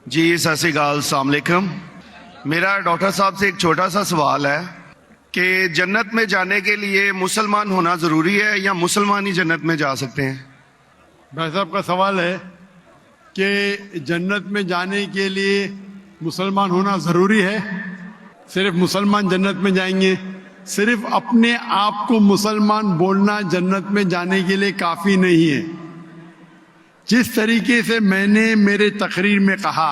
جی ست سری اکال، السلام علیکم۔ میرا ڈاکٹر صاحب سے ایک چھوٹا سا سوال ہے کہ جنت میں جانے کے لیے مسلمان ہونا ضروری ہے یا مسلمان ہی جنت میں جا سکتے ہیں؟ بھائی صاحب کا سوال ہے کہ جنت میں جانے کے لیے مسلمان ہونا ضروری ہے؟ صرف مسلمان جنت میں جائیں گے؟ صرف اپنے آپ کو مسلمان بولنا جنت میں جانے کے لیے کافی نہیں ہے۔ جس طریقے سے میں نے میرے تقریر میں کہا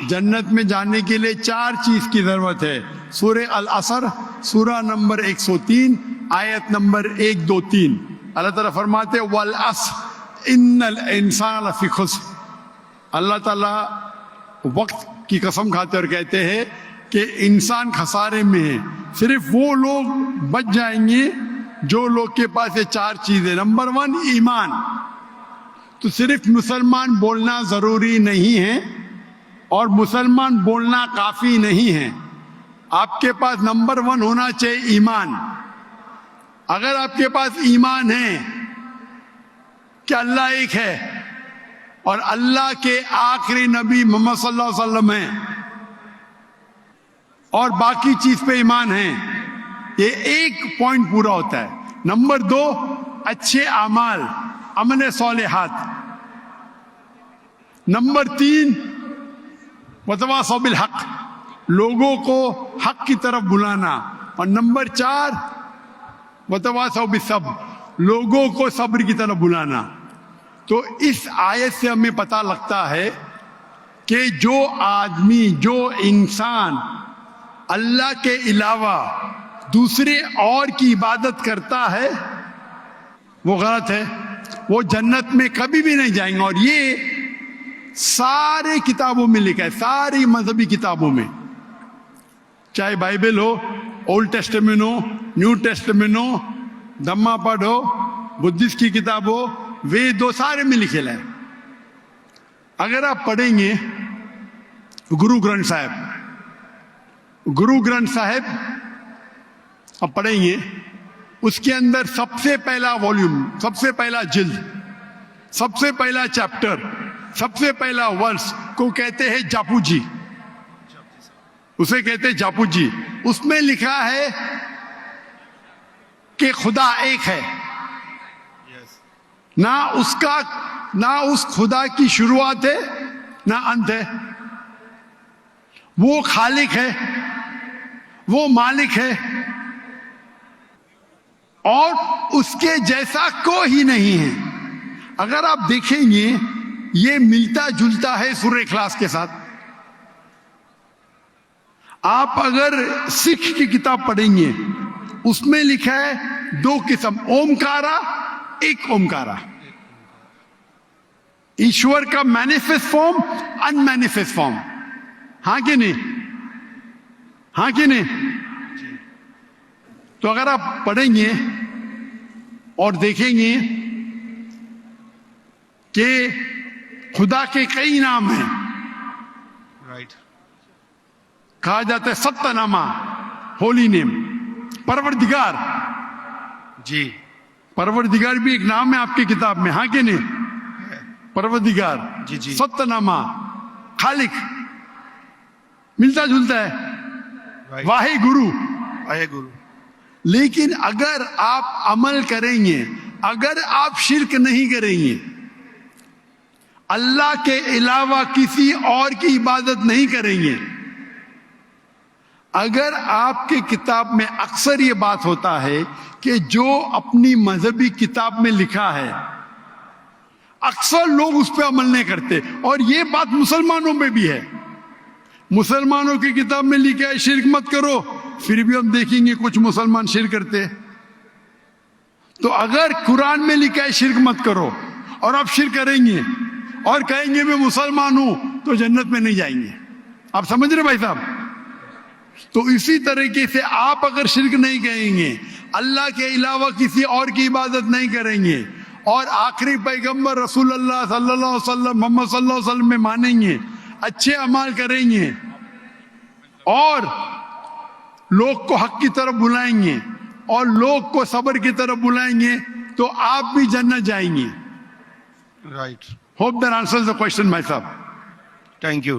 جنت میں جانے کے لیے 4 چیز کی ضرورت ہے۔ سورہ العصر سورہ نمبر 103 آیت نمبر 1 2 3 اللہ تعالیٰ فرماتے والعصر ان الانسان لفی خسر۔ اللہ تعالیٰ وقت کی قسم کھاتے اور کہتے ہیں کہ انسان خسارے میں ہے۔ صرف وہ لوگ بچ جائیں گے جو لوگ کے پاس یہ 4 چیزیں۔ نمبر 1 ایمان۔ تو صرف مسلمان بولنا ضروری نہیں ہے اور مسلمان بولنا کافی نہیں ہے۔ آپ کے پاس نمبر 1 ہونا چاہیے ایمان۔ اگر آپ کے پاس ایمان ہے کہ اللہ ایک ہے اور اللہ کے آخری نبی محمد صلی اللہ علیہ وسلم ہیں اور باقی چیز پہ ایمان ہے، یہ ایک پوائنٹ پورا ہوتا ہے۔ نمبر 2 اچھے اعمال، عمل صالحات۔ نمبر 3 وتواصوا بالحق، لوگوں کو حق کی طرف بلانا۔ اور نمبر 4 وتواصوا بالصبر، لوگوں کو صبر کی طرف بلانا۔ تو اس آیت سے ہمیں پتہ لگتا ہے کہ جو آدمی، جو انسان اللہ کے علاوہ دوسرے اور کی عبادت کرتا ہے وہ غلط ہے، وہ جنت میں کبھی بھی نہیں جائیں گے۔ اور یہ سارے کتابوں میں لکھا ہے، ساری مذہبی کتابوں میں، چاہے بائبل ہو، اولڈ ٹیسٹمنٹ ہو، نیو ٹیسٹمنٹ ہو، دھما پڑھ ہو، بدھسٹ کی کتاب ہو، وید ہو، سارے میں لکھے ہے۔ اگر آپ پڑھیں گے گرو گرنتھ صاحب آپ پڑھیں گے، اس کے اندر سب سے پہلا والیوم، سب سے پہلا جلد، سب سے پہلا چیپٹر، سب سے پہلا ورس کو کہتے ہیں جاپو جی، اسے کہتے ہیں جاپو جی۔ اس میں لکھا ہے کہ خدا ایک ہے، نہ اس خدا کی شروعات ہے نہ انت ہے۔ وہ خالق ہے، وہ مالک ہے اور اس کے جیسا کوئی ہی نہیں ہے۔ اگر آپ دیکھیں گے یہ ملتا جلتا ہے سورہ اخلاص کے ساتھ۔ آپ اگر سکھ کی کتاب پڑھیں گے اس میں لکھا ہے 2 قسم، اومکارا، ایک اومکارا، ایشور کا مینیفیسٹ فارم، ان مینیفیسٹ فارم۔ ہاں کہ نہیں؟ ہاں کہ نہیں؟ تو اگر آپ پڑھیں گے اور دیکھیں گے کہ خدا کے کئی نام ہیں، کہا جاتا ہے ستہ نامہ، ہولی نیم، پروردگار۔ جی پروردگار بھی ایک نام ہے آپ کی کتاب میں، ہاں کہ نہیں؟ پروردگار، جی ستہ نامہ، خالق، ملتا جلتا ہے، واہے گرو۔ لیکن اگر آپ عمل کریں گے، اگر آپ شرک نہیں کریں گے، اللہ کے علاوہ کسی اور کی عبادت نہیں کریں گے، اگر آپ کی کتاب میں اکثر یہ بات ہوتا ہے کہ جو اپنی مذہبی کتاب میں لکھا ہے اکثر لوگ اس پہ عمل نہیں کرتے، اور یہ بات مسلمانوں میں بھی ہے۔ مسلمانوں کی کتاب میں لکھا ہے شرک مت کرو، پھر بھی ہم دیکھیں گے کچھ مسلمان شرک کرتے۔ تو اگر قرآن میں لکھا ہے شرک مت کرو اور آپ شرک کریں گے اور کہیں گے میں مسلمان ہوں تو جنت میں نہیں جائیں گے۔ آپ سمجھ رہے بھائی صاحب؟ تو اسی طریقے سے آپ اگر شرک نہیں کہیں گے، اللہ کے علاوہ کسی اور کی عبادت نہیں کریں گے اور آخری پیغمبر رسول اللہ صلی اللہ علیہ وسلم، محمد صلی اللہ علیہ وسلم میں مانیں گے، اچھے اعمال کریں گے اور لوگ کو حق کی طرف بلائیں گے اور لوگ کو صبر کی طرف بلائیں گے تو آپ بھی جنت جائیں گے۔ Right. Hope that answers the question مائی صاحب۔